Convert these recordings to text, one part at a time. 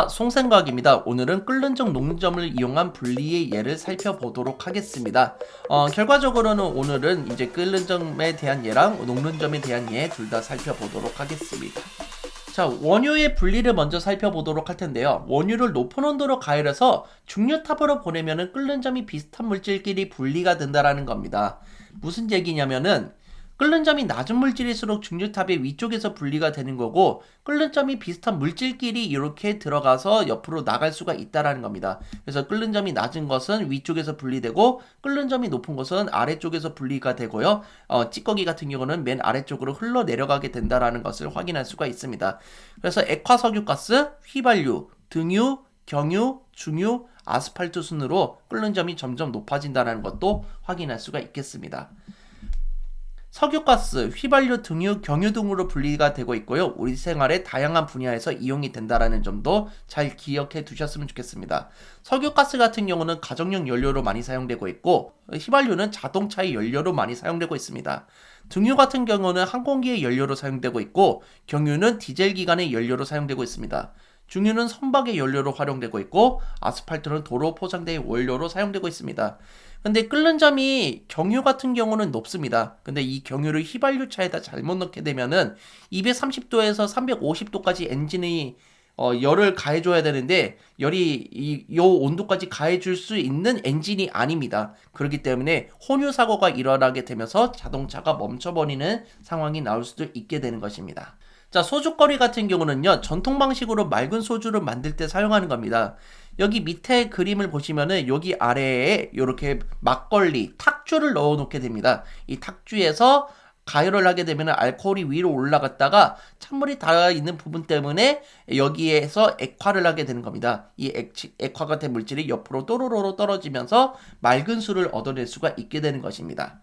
송생각입니다. 오늘은 끓는 적 녹는 점을 이용한 분리의 예를 살펴보도록 하겠습니다. 결과적으로는 오늘은 이제 끓는 점에 대한 예랑 녹는 점에 대한 예 둘 다 살펴보도록 하겠습니다. 자, 원유의 분리를 먼저 살펴보도록 할 텐데요. 원유를 높은 온도로 가열해서 중류탑으로 보내면은 끓는 점이 비슷한 물질끼리 분리가 된다라는 겁니다. 무슨 얘기냐면은 끓는 점이 낮은 물질일수록 중류탑의 위쪽에서 분리가 되는 거고, 끓는 점이 비슷한 물질끼리 이렇게 들어가서 옆으로 나갈 수가 있다라는 겁니다. 그래서 끓는 점이 낮은 것은 위쪽에서 분리되고, 끓는 점이 높은 것은 아래쪽에서 분리가 되고요. 찌꺼기 같은 경우는 맨 아래쪽으로 흘러 내려가게 된다라는 것을 확인할 수가 있습니다. 그래서 액화석유가스, 휘발유, 등유, 경유, 중유, 아스팔트 순으로 끓는 점이 점점 높아진다는 것도 확인할 수가 있겠습니다. 석유가스, 휘발유, 등유, 경유 등으로 분리가 되고 있고요. 우리 생활의 다양한 분야에서 이용이 된다라는 점도 잘 기억해 두셨으면 좋겠습니다. 석유가스 같은 경우는 가정용 연료로 많이 사용되고 있고, 휘발유는 자동차의 연료로 많이 사용되고 있습니다. 등유 같은 경우는 항공기의 연료로 사용되고 있고, 경유는 디젤 기관의 연료로 사용되고 있습니다. 중유는 선박의 연료로 활용되고 있고, 아스팔트는 도로 포장대의 원료로 사용되고 있습니다. 근데 끓는 점이 경유 같은 경우는 높습니다. 근데 이 경유를 휘발유차에다 잘못 넣게 되면은 230도에서 350도까지 엔진이 열을 가해줘야 되는데, 열이 요 온도까지 가해줄 수 있는 엔진이 아닙니다. 그렇기 때문에 혼유 사고가 일어나게 되면서 자동차가 멈춰버리는 상황이 나올 수도 있게 되는 것입니다. 자, 소주거리 같은 경우는요, 전통 방식으로 맑은 소주를 만들 때 사용하는 겁니다. 여기 밑에 그림을 보시면은 여기 아래에 이렇게 막걸리, 탁주를 넣어 놓게 됩니다. 이 탁주에서 가열을 하게 되면 알코올이 위로 올라갔다가 찬물이 닿아 있는 부분 때문에 여기에서 액화를 하게 되는 겁니다. 이 액화가 된 물질이 옆으로 또로로로 떨어지면서 맑은 술을 얻어낼 수가 있게 되는 것입니다.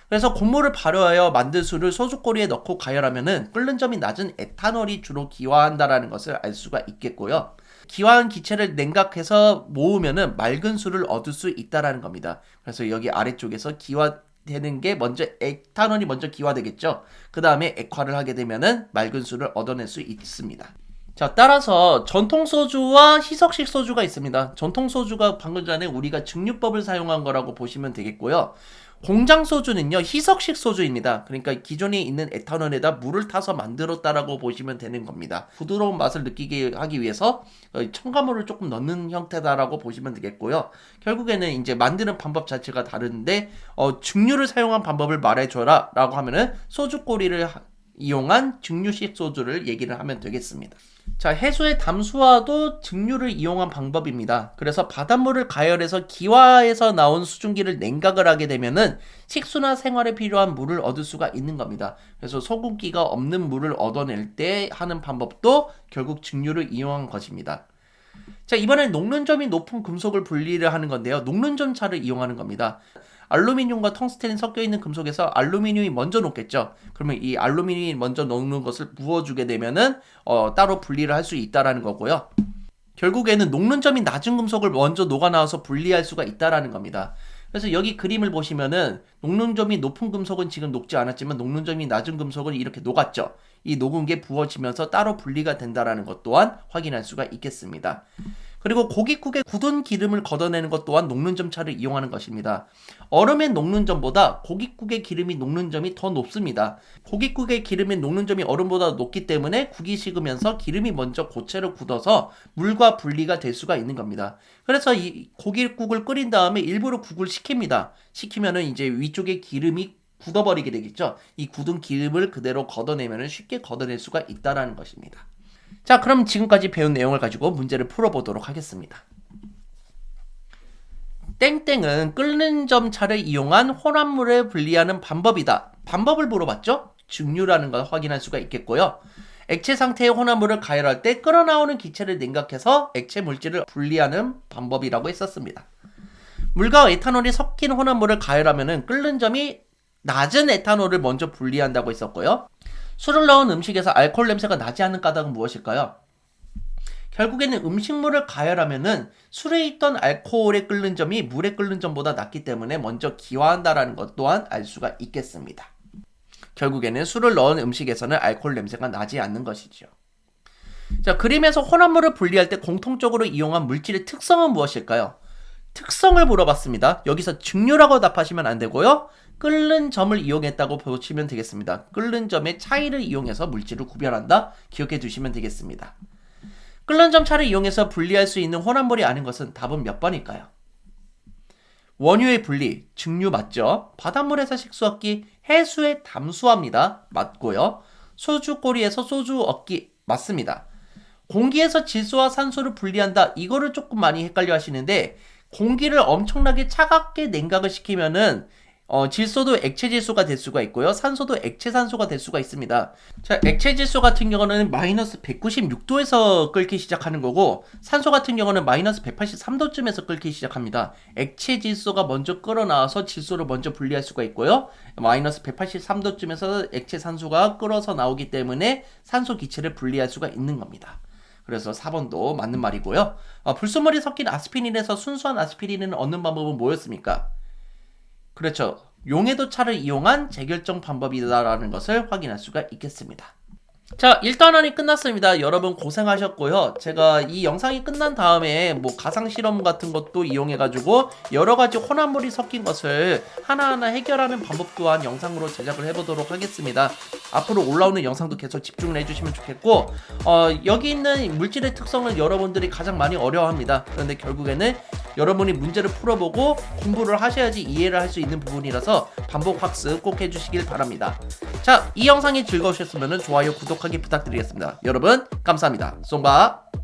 그래서 곡물을 발효하여 만든 술을 소주꼬리에 넣고 가열하면은 끓는 점이 낮은 에탄올이 주로 기화한다라는 것을 알 수가 있겠고요. 기화한 기체를 냉각해서 모으면은 맑은 술을 얻을 수 있다라는 겁니다. 그래서 여기 아래쪽에서 기화되는 게 먼저 에탄올이 먼저 기화되겠죠. 그 다음에 액화를 하게 되면은 맑은 술을 얻어낼 수 있습니다. 자, 따라서 전통 소주와 희석식 소주가 있습니다. 전통 소주가 방금 전에 우리가 증류법을 사용한 거라고 보시면 되겠고요. 공장 소주는요, 희석식 소주입니다. 그러니까 기존에 있는 에탄올에다 물을 타서 만들었다라고 보시면 되는 겁니다. 부드러운 맛을 느끼게 하기 위해서 첨가물을 조금 넣는 형태다라고 보시면 되겠고요. 결국에는 이제 만드는 방법 자체가 다른데, 증류를 사용한 방법을 말해줘라 라고 하면은 소주꼬리를 이용한 증류식 소주를 얘기를 하면 되겠습니다. 자, 해수의 담수화도 증류를 이용한 방법입니다. 그래서 바닷물을 가열해서 기화해서 나온 수증기를 냉각을 하게 되면은 식수나 생활에 필요한 물을 얻을 수가 있는 겁니다. 그래서 소금기가 없는 물을 얻어낼 때 하는 방법도 결국 증류를 이용한 것입니다. 자, 이번엔 녹는 점이 높은 금속을 분리를 하는 건데요. 녹는 점차를 이용하는 겁니다. 알루미늄과 텅스텐이 섞여 있는 금속에서 알루미늄이 먼저 녹겠죠. 그러면 이 알루미늄이 먼저 녹는 것을 부어주게 되면은 따로 분리를 할 수 있다라는 거고요. 결국에는 녹는 점이 낮은 금속을 먼저 녹아 나와서 분리할 수가 있다라는 겁니다. 그래서 여기 그림을 보시면은 녹는 점이 높은 금속은 지금 녹지 않았지만 녹는 점이 낮은 금속은 이렇게 녹았죠. 이 녹은 게 부어지면서 따로 분리가 된다라는 것 또한 확인할 수가 있겠습니다. 그리고 고깃국에 굳은 기름을 걷어내는 것 또한 녹는 점 차를 이용하는 것입니다. 얼음의 녹는 점보다 고깃국의 기름이 녹는 점이 더 높습니다. 고깃국의 기름의 녹는 점이 얼음보다 높기 때문에 국이 식으면서 기름이 먼저 고체로 굳어서 물과 분리가 될 수가 있는 겁니다. 그래서 이 고깃국을 끓인 다음에 일부러 국을 식힙니다. 식히면은 이제 위쪽에 기름이 굳어버리게 되겠죠. 이 굳은 기름을 그대로 걷어내면 쉽게 걷어낼 수가 있다라는 것입니다. 자, 그럼 지금까지 배운 내용을 가지고 문제를 풀어보도록 하겠습니다. 땡땡은 끓는 점차를 이용한 혼합물을 분리하는 방법이다. 방법을 물어봤죠? 증류라는 걸 확인할 수가 있겠고요. 액체 상태의 혼합물을 가열할 때 끓어나오는 기체를 냉각해서 액체 물질을 분리하는 방법이라고 했었습니다. 물과 에탄올이 섞인 혼합물을 가열하면 끓는 점이 낮은 에탄올을 먼저 분리한다고 했었고요. 술을 넣은 음식에서 알코올 냄새가 나지 않는 까닭은 무엇일까요? 결국에는 음식물을 가열하면은 술에 있던 알코올의 끓는 점이 물에 끓는 점보다 낮기 때문에 먼저 기화한다라는 것 또한 알 수가 있겠습니다. 결국에는 술을 넣은 음식에서는 알코올 냄새가 나지 않는 것이죠. 자, 그림에서 혼합물을 분리할 때 공통적으로 이용한 물질의 특성은 무엇일까요? 특성을 물어봤습니다. 여기서 증류라고 답하시면 안 되고요. 끓는 점을 이용했다고 보시면 되겠습니다. 끓는 점의 차이를 이용해서 물질을 구별한다. 기억해 두시면 되겠습니다. 끓는 점 차를 이용해서 분리할 수 있는 혼합물이 아닌 것은 답은 몇 번일까요? 원유의 분리, 증류 맞죠? 바닷물에서 식수 얻기, 해수의 담수화입니다. 맞고요. 소주꼬리에서 소주 얻기 맞습니다. 공기에서 질소와 산소를 분리한다. 이거를 조금 많이 헷갈려 하시는데 공기를 엄청나게 차갑게 냉각을 시키면은 질소도 액체 질소가 될 수가 있고요. 산소도 액체 산소가 될 수가 있습니다. 자, 액체 질소 같은 경우는 마이너스 196도에서 끓기 시작하는 거고 산소 같은 경우는 마이너스 183도쯤에서 끓기 시작합니다. 액체 질소가 먼저 끓어 나와서 질소를 먼저 분리할 수가 있고요. 마이너스 183도쯤에서 액체 산소가 끓어서 나오기 때문에 산소 기체를 분리할 수가 있는 겁니다. 그래서 4번도 맞는 말이고요. 불순물이 섞인 아스피린에서 순수한 아스피린을 얻는 방법은 뭐였습니까? 그렇죠. 용해도차를 이용한 재결정 방법이다라는 것을 확인할 수가 있겠습니다. 자, 1단원이 끝났습니다. 여러분 고생하셨고요. 제가 이 영상이 끝난 다음에 뭐 가상실험 같은 것도 이용해가지고 여러가지 혼합물이 섞인 것을 하나하나 해결하는 방법 또한 영상으로 제작을 해보도록 하겠습니다. 앞으로 올라오는 영상도 계속 집중을 해주시면 좋겠고 여기 있는 물질의 특성을 여러분들이 가장 많이 어려워합니다. 그런데 결국에는 여러분이 문제를 풀어보고 공부를 하셔야지 이해를 할 수 있는 부분이라서 반복 학습 꼭 해주시길 바랍니다. 자, 이 영상이 즐거우셨으면 좋아요, 구독하기 부탁드리겠습니다. 여러분 감사합니다. 송바.